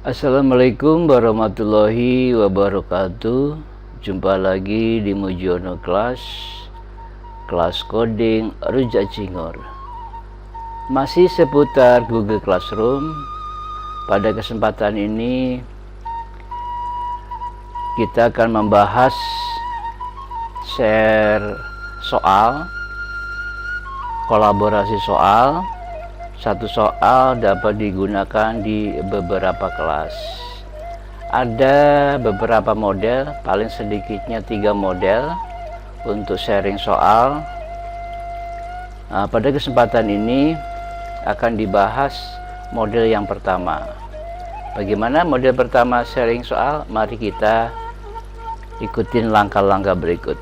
Assalamualaikum warahmatullahi wabarakatuh. Jumpa lagi di Mujiono kelas coding Rujak Cingur. Masih seputar Google Classroom. Pada kesempatan ini kita akan membahas share soal, kolaborasi soal. Satu soal dapat digunakan di beberapa kelas. Ada beberapa model, paling sedikitnya 3 model untuk sharing soal. Pada kesempatan ini akan dibahas model yang pertama. Bagaimana model pertama sharing soal? Mari kita ikutin langkah-langkah berikut.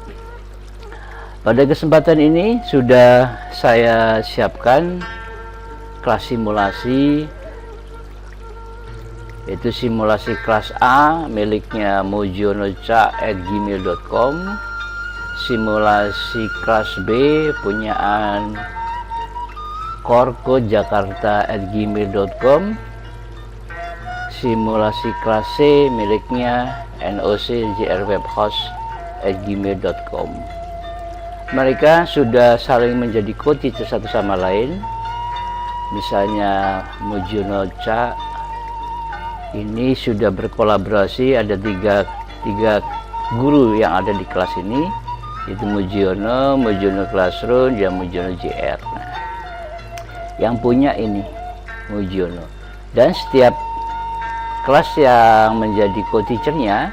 Pada kesempatan ini sudah saya siapkan kelas simulasi, yaitu simulasi kelas A miliknya mujionoca@gmail.com, simulasi kelas B punyaan korkojakarta@gmail.com, simulasi kelas C miliknya nocjrwebhost@gmail.com. Mereka sudah saling menjadi co-teacher satu sama lain. Misalnya Mujionoca ini sudah berkolaborasi, ada tiga guru yang ada di kelas ini, yaitu Mujiono Classroom, dan Mujiono JR. Nah, yang punya ini Mujiono, dan setiap kelas yang menjadi co-teachernya,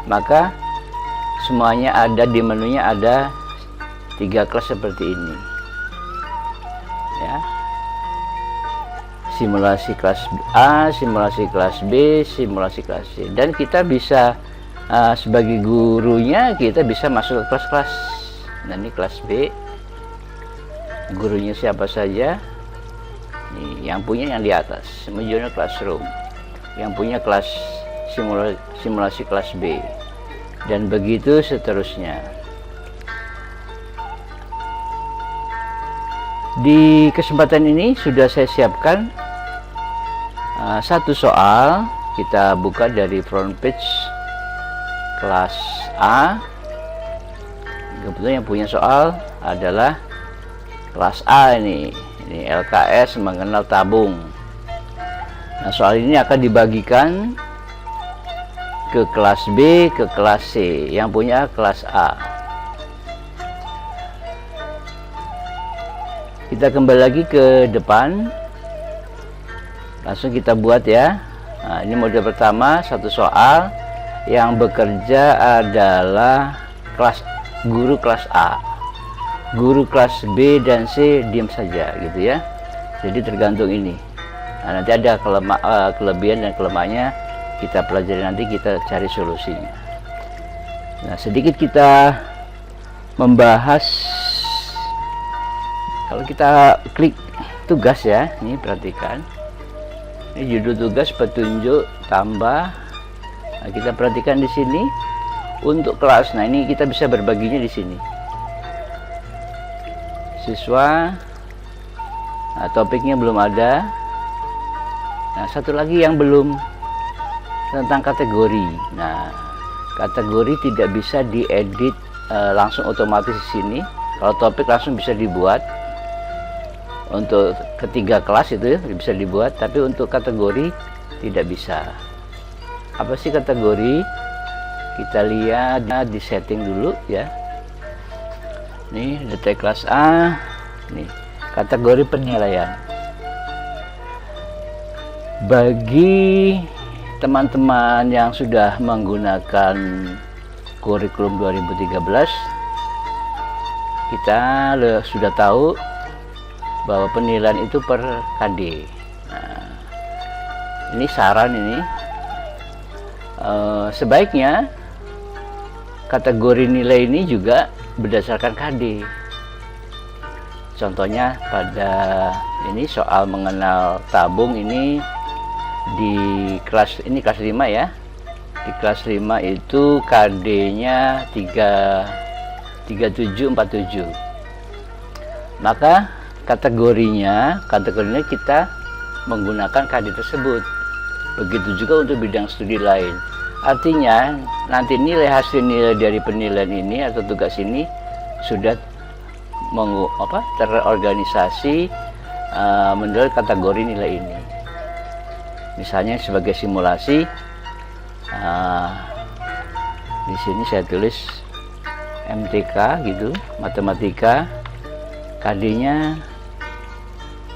maka semuanya ada di menunya, ada 3 kelas seperti ini ya. Simulasi kelas A, simulasi kelas B, simulasi kelas C, dan kita bisa sebagai gurunya kita bisa masuk ke kelas-kelas. Nah, ini kelas B, gurunya siapa saja nih, yang punya yang di atas Mujiono Classroom, yang punya kelas simulasi kelas B, dan begitu seterusnya. Di kesempatan ini sudah saya siapkan satu soal. Kita buka dari front page kelas A. Kebetulan yang punya soal adalah kelas A ini LKS mengenal tabung. Nah, soal ini akan dibagikan ke kelas B, ke kelas C, yang punya kelas A. Kita kembali lagi ke depan, langsung kita buat ya. Nah, ini model pertama, satu soal yang bekerja adalah guru kelas A. Guru kelas B dan C diam saja gitu ya. Jadi tergantung ini. Nah, nanti ada kelebihan dan kelemahannya, kita pelajari, nanti kita cari solusinya. Nah, sedikit kita membahas. Kalau kita klik tugas ya, ini perhatikan. Ini judul tugas, petunjuk, tambah. Nah, kita perhatikan di sini untuk kelas. Nah, ini kita bisa berbaginya di sini. Siswa. Nah, topiknya belum ada. Nah, satu lagi yang belum, tentang kategori. Nah, kategori tidak bisa diedit langsung otomatis di sini. Kalau topik langsung bisa dibuat. Untuk ketiga kelas itu bisa dibuat, tapi untuk kategori tidak bisa. Apa sih kategori? Kita lihat di setting dulu ya. Nih, data kelas A. Nih, kategori penilaian. Bagi teman-teman yang sudah menggunakan kurikulum 2013, kita sudah tahu bahwa penilaian itu per KD. Nah, ini saran ini, sebaiknya kategori nilai ini juga berdasarkan KD. Contohnya pada ini soal mengenal tabung ini di kelas ini, kelas 5 ya. Di kelas 5 itu KD-nya 3747. Maka kategorinya kita menggunakan KD tersebut. Begitu juga untuk bidang studi lain. Artinya nanti hasil nilai dari penilaian ini atau tugas ini sudah terorganisasi menurut kategori nilai ini. Misalnya sebagai simulasi, di sini saya tulis MTK gitu, matematika, KD-nya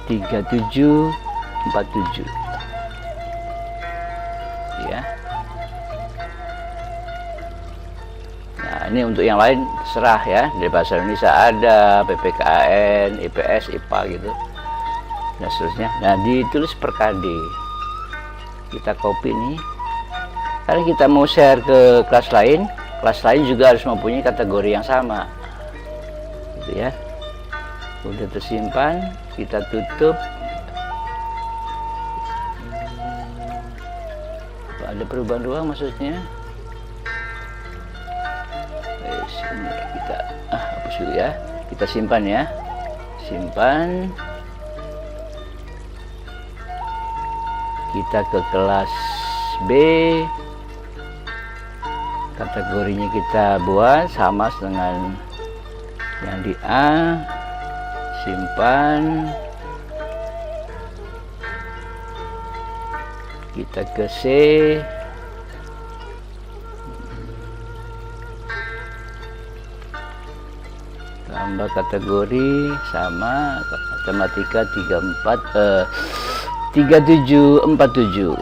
3747 ya. Nah, ini untuk yang lain terserah ya, dari bahasa Indonesia ada, PPKN, IPS, IPA gitu dan seterusnya. Nah, ditulis per KD. Kita copy nih, karena kita mau share ke kelas lain juga harus mempunyai kategori yang sama gitu ya. Udah tersimpan, kita tutup. Ada perubahan doang maksudnya. Ini kita hapus dulu ya, kita simpan ya, simpan. Kita ke kelas B, kategorinya kita buat sama dengan yang di A, simpan. Kita ke C, tambah kategori sama matematika 3747,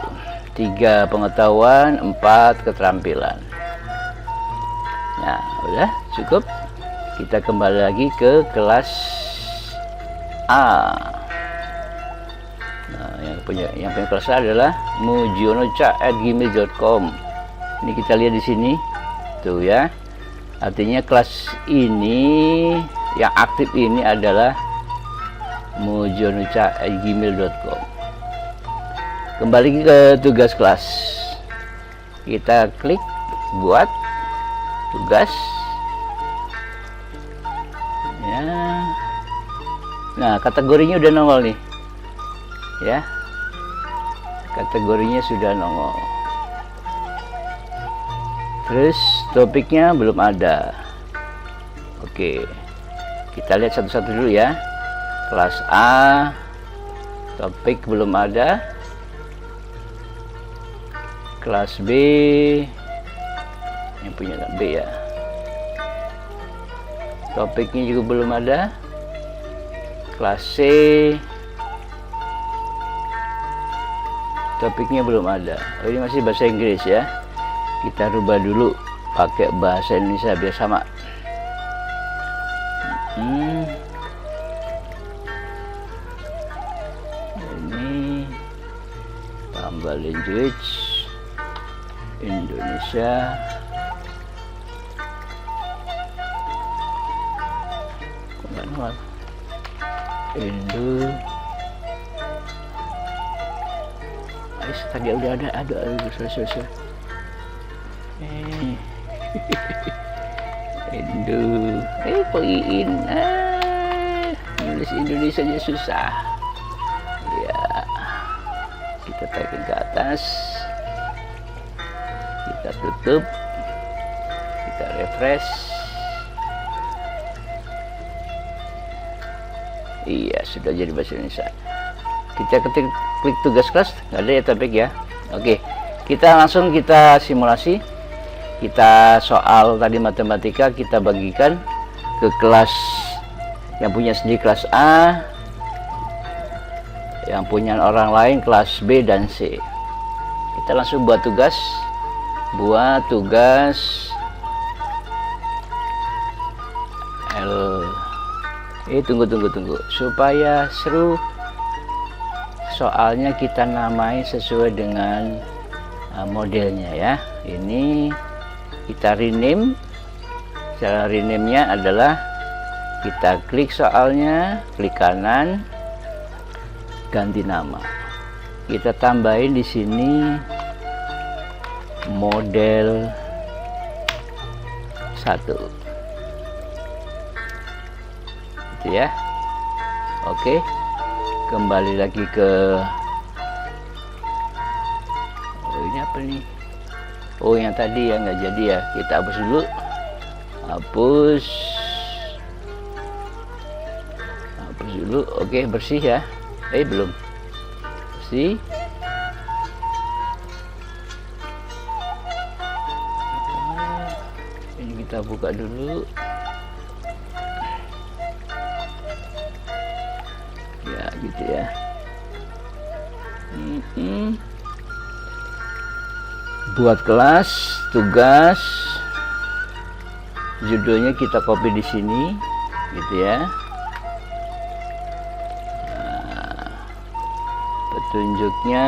3 pengetahuan, 4 keterampilan. Nah, udah cukup. Kita kembali lagi ke kelas A. Nah, yang punya kelas A adalah mujionoca@gmail.com. Ini kita lihat di sini tuh ya, artinya kelas ini yang aktif ini adalah mujionoca@gmail.com. Kembali ke tugas kelas, kita klik buat tugas ya. Nah, kategorinya udah nongol nih ya, kategorinya sudah nongol. Terus topiknya belum ada. Oke, kita lihat satu-satu dulu ya. Kelas A, topik belum ada. Kelas B, yang punya B ya, topiknya juga belum ada. Kelas C, topiknya belum ada. Oh, ini masih bahasa Inggris ya, kita rubah dulu pakai bahasa Indonesia biar sama. Ini tambah language Indonesia, manual Indo. Tadi udah ada selesai. Indo, kok nulis Indonesia aja susah ya. Kita tekan ke atas, kita tutup, kita refresh. Iya, sudah jadi bahasa Indonesia. Kita klik tugas kelas, nggak ada ya topik ya. Oke, kita langsung simulasi. Kita soal tadi matematika kita bagikan ke kelas yang punya sendiri kelas A, yang punya orang lain kelas B dan C. Kita langsung buat tugas L. Tunggu supaya seru, soalnya kita namai sesuai dengan modelnya ya. Ini kita rename. Cara rename-nya adalah kita klik soalnya, klik kanan, ganti nama. Kita tambahin di sini model 1. Gitu ya. Oke. Kembali lagi ke apa nih? Oh, yang tadi ya nggak jadi ya, kita hapus dulu. Hapus dulu. Oke, bersih ya. Belum bersih. Ini kita buka dulu ya, gitu ya. Buat kelas tugas, judulnya kita copy di sini, gitu ya. Nah, petunjuknya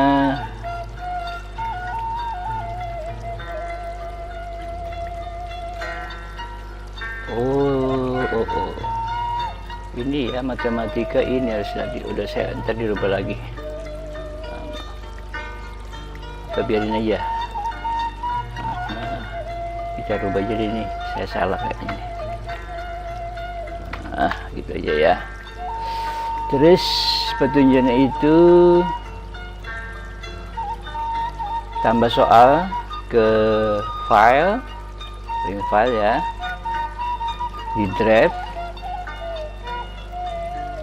ini ya, matematika ini harus udah saya tadi lupa lagi. Kita biarin aja. Kita rubah jadi ini, saya salah kayaknya. Gitu aja ya. Terus petunjuknya itu tambah soal ke file, link file ya, di drive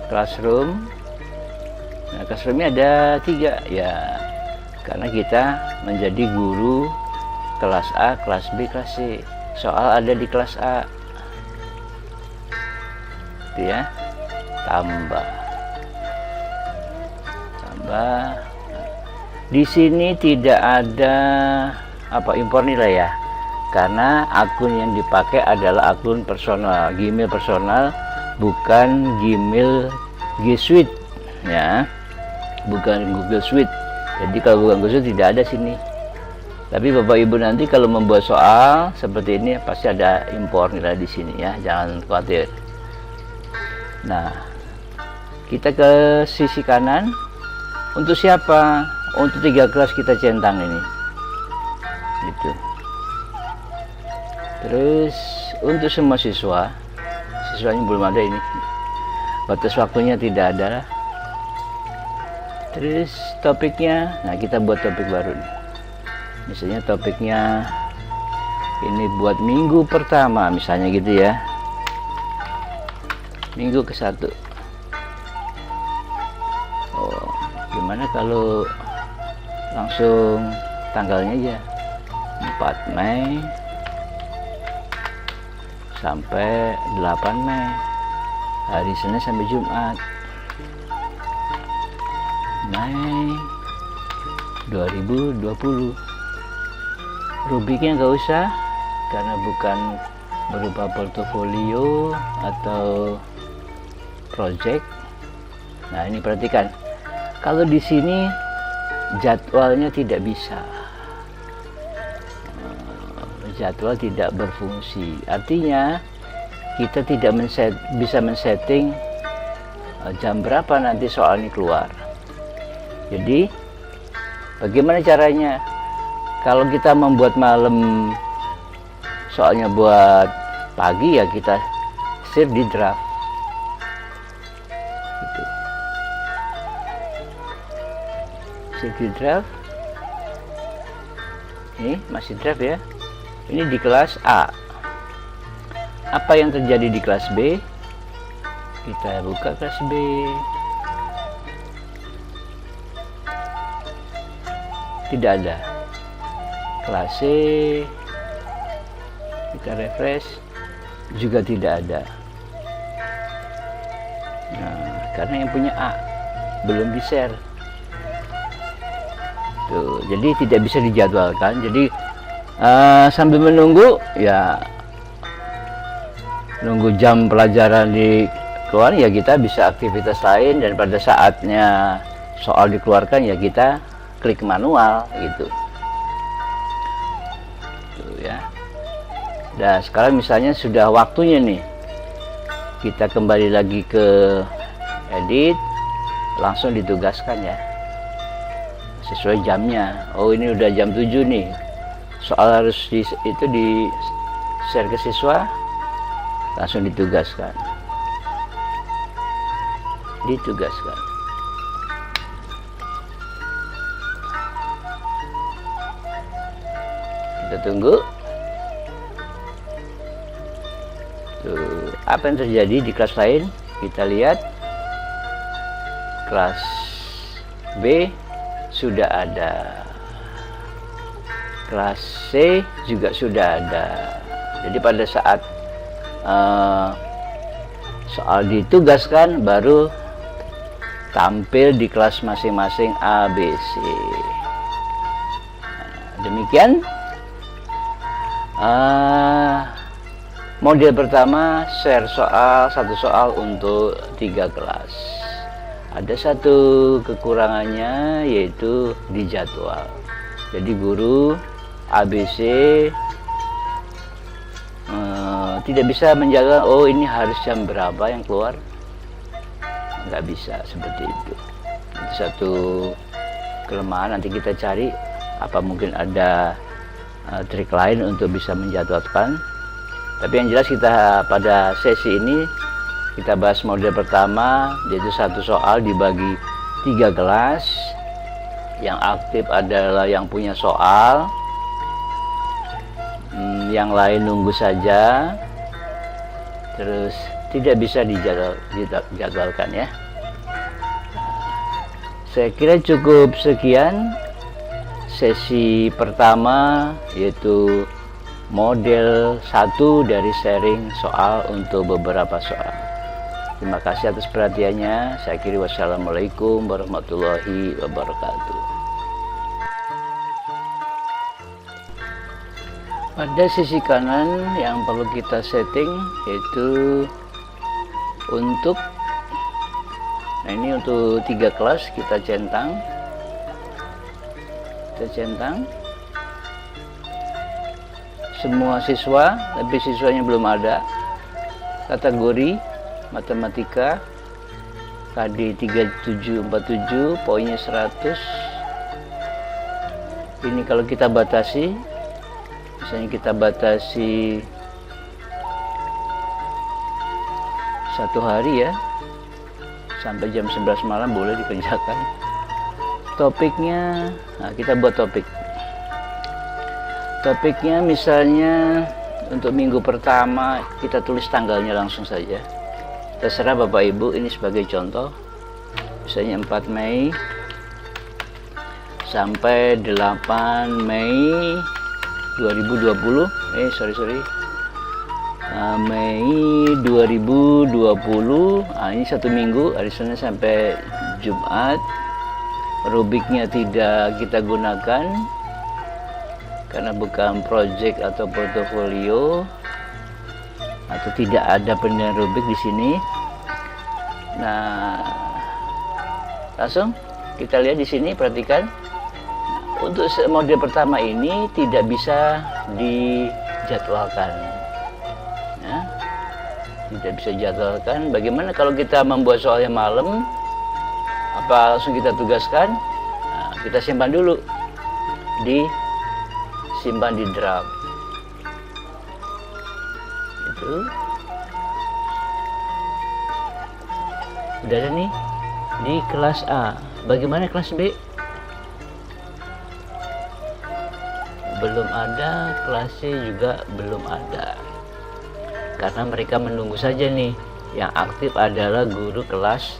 classroom. Nah, classroomnya ada 3 ya, karena kita menjadi guru kelas A, kelas B, kelas C. Soal ada di kelas A, itu ya. Tambah. Di sini tidak ada impor nilai ya, karena akun yang dipakai adalah akun personal, Gmail personal, bukan Gmail G Suite ya, bukan Google Suite. Jadi kalau bukan Google Suite tidak ada sini. Tapi Bapak Ibu nanti kalau membuat soal seperti ini pasti ada impor nilai di sini ya, jangan khawatir. Nah, kita ke sisi kanan. Untuk siapa? Untuk 3 kelas kita centang ini. Gitu. Terus untuk semua siswanya belum ada ini. Batas waktunya tidak ada. Terus topiknya, nah kita buat topik baru nih. Misalnya topiknya ini buat minggu pertama misalnya gitu ya, minggu ke-1. Gimana kalau langsung tanggalnya aja, 4 Mei sampai 8 Mei, hari Senin sampai Jumat, Mei 2020. Rubriknya nggak usah, karena bukan berupa portofolio atau project. Nah, ini perhatikan, kalau di sini jadwalnya tidak bisa, jadwal tidak berfungsi, artinya kita tidak bisa men-setting jam berapa nanti soal ini keluar. Jadi bagaimana caranya? Kalau kita membuat malam, soalnya buat pagi ya, kita save di draft gitu. Save di draft, ini masih draft ya, ini di kelas A. Apa yang terjadi di kelas B? Kita buka kelas B. Tidak ada. Kelas C, kita refresh, juga tidak ada. Nah, karena yang punya A belum di share tuh, jadi tidak bisa dijadwalkan. Jadi sambil menunggu ya, nunggu jam pelajaran dikeluar ya, kita bisa aktivitas lain, dan pada saatnya soal dikeluarkan ya kita klik manual gitu. Ya. Dan sekarang misalnya sudah waktunya nih, kita kembali lagi ke edit, langsung ditugaskan ya, sesuai jamnya. Oh, ini udah jam 7 nih, soal harus di share ke siswa, langsung ditugaskan. Kita tunggu. Tuh, apa yang terjadi di kelas lain? Kita lihat. Kelas B sudah ada. Kelas C juga sudah ada. Jadi pada saat soal ditugaskan baru tampil di kelas masing-masing A, B, C. Demikian model pertama, share satu soal untuk 3 kelas. Ada satu kekurangannya, yaitu di jadwal. Jadi guru ABC tidak bisa menjaga, oh ini harus jam berapa yang keluar, nggak bisa seperti itu. Itu satu kelemahan. Nanti kita cari apa mungkin ada trik lain untuk bisa menjadwalkan. Tapi yang jelas kita pada sesi ini kita bahas model pertama, yaitu satu soal dibagi 3 kelas. Yang aktif adalah yang punya soal, yang lain nunggu saja, terus tidak bisa dijadwalkan ya. Saya kira cukup sekian sesi pertama, yaitu model 1 dari sharing soal untuk beberapa soal. Terima kasih atas perhatiannya. Saya akhiri, wassalamualaikum warahmatullahi wabarakatuh. Pada sisi kanan yang perlu kita setting yaitu untuk, nah ini untuk 3 kelas kita centang. Semua siswa, tapi siswanya belum ada. Kategori matematika KD 3747, poinnya 100. Ini kalau kita batasi, misalnya kita batasi 1 hari ya, sampai jam 11 malam boleh dikerjakan. Topiknya, nah kita buat topiknya misalnya untuk minggu pertama kita tulis tanggalnya langsung saja, terserah Bapak Ibu. Ini sebagai contoh, misalnya 4 Mei sampai 8 Mei 2020, Mei 2020. Ini 1 minggu, hari Senin sampai Jumat. Rubiknya tidak kita gunakan karena bukan project atau portofolio, atau tidak ada penilaian rubik di sini. Nah, langsung kita lihat di sini, perhatikan. Nah, untuk model pertama ini tidak bisa dijadwalkan. Ya, tidak bisa dijadwalkan. Bagaimana kalau kita membuat soalnya malam? Apa langsung kita tugaskan? Nah, kita simpan dulu, simpan di draft. Itu udah ada nih di kelas A. Bagaimana kelas B? Belum ada. Kelas C juga belum ada, karena mereka menunggu saja nih. Yang aktif adalah guru kelas.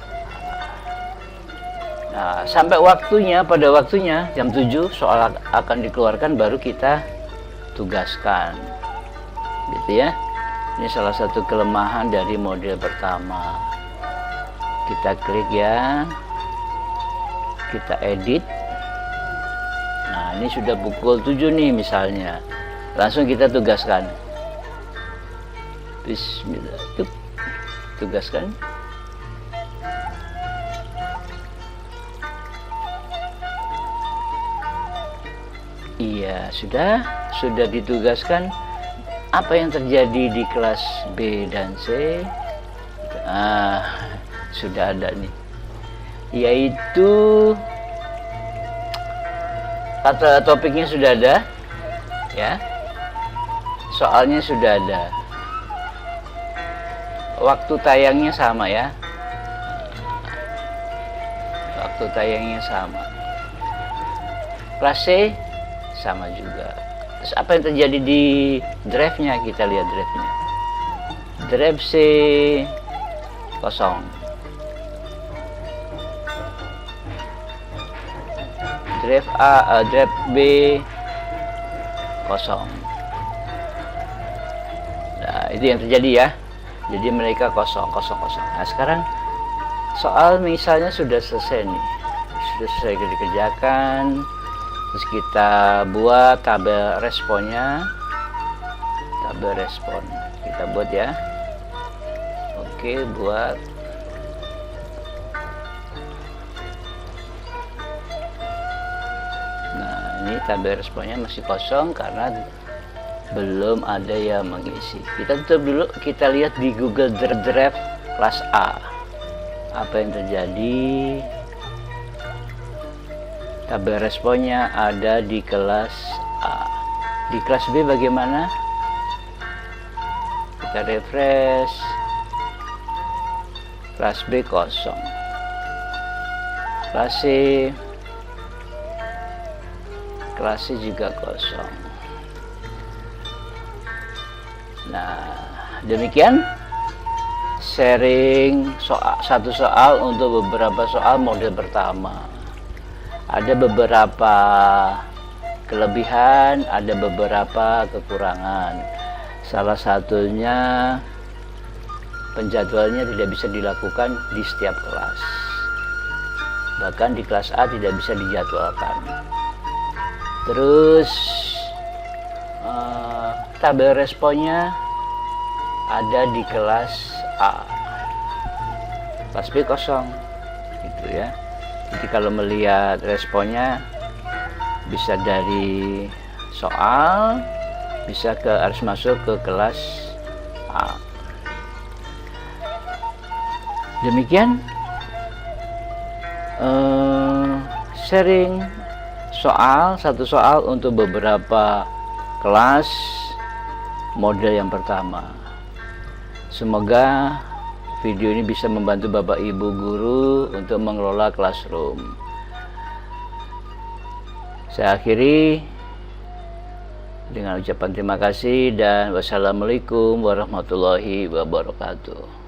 Nah, sampai pada waktunya jam 7 soal akan dikeluarkan, baru kita tugaskan, gitu ya. Ini salah satu kelemahan dari model pertama. Kita klik ya, kita edit. Nah, ini sudah pukul 7 nih misalnya, langsung kita tugaskan. Bismillah, tugaskan. Iya, sudah ditugaskan. Apa yang terjadi di kelas B dan C? Sudah ada nih, yaitu kata topiknya sudah ada ya, soalnya sudah ada, waktu tayangnya sama ya, waktu tayangnya sama. Kelas C sama juga. Terus apa yang terjadi di drive-nya? Kita lihat drive-nya. Drive C kosong, drive drive B kosong. Nah, itu yang terjadi ya. Jadi mereka kosong. Nah, sekarang soal misalnya sudah selesai nih, sudah selesai dikerjakan. Terus kita buat tabel responnya, tabel respon kita buat ya. Oke, buat. Nah, ini tabel responnya masih kosong karena belum ada yang mengisi. Kita tutup dulu, kita lihat di Google Drive kelas A apa yang terjadi. Tabel responnya ada di kelas A. Di kelas B bagaimana? Kita refresh. Kelas B kosong. Kelas C juga kosong. Nah, demikian sharing satu soal untuk beberapa soal model pertama. Ada beberapa kelebihan, ada beberapa kekurangan. Salah satunya penjadwalannya tidak bisa dilakukan di setiap kelas. Bahkan di kelas A tidak bisa dijadwalkan. Terus tabel responnya ada di kelas A. Kelas B kosong, gitu ya. Jadi kalau melihat responnya bisa dari soal, bisa harus masuk ke kelas A. Demikian sharing satu soal untuk beberapa kelas model yang pertama. Semoga video ini bisa membantu Bapak Ibu guru untuk mengelola classroom. Saya akhiri dengan ucapan terima kasih dan wassalamualaikum warahmatullahi wabarakatuh.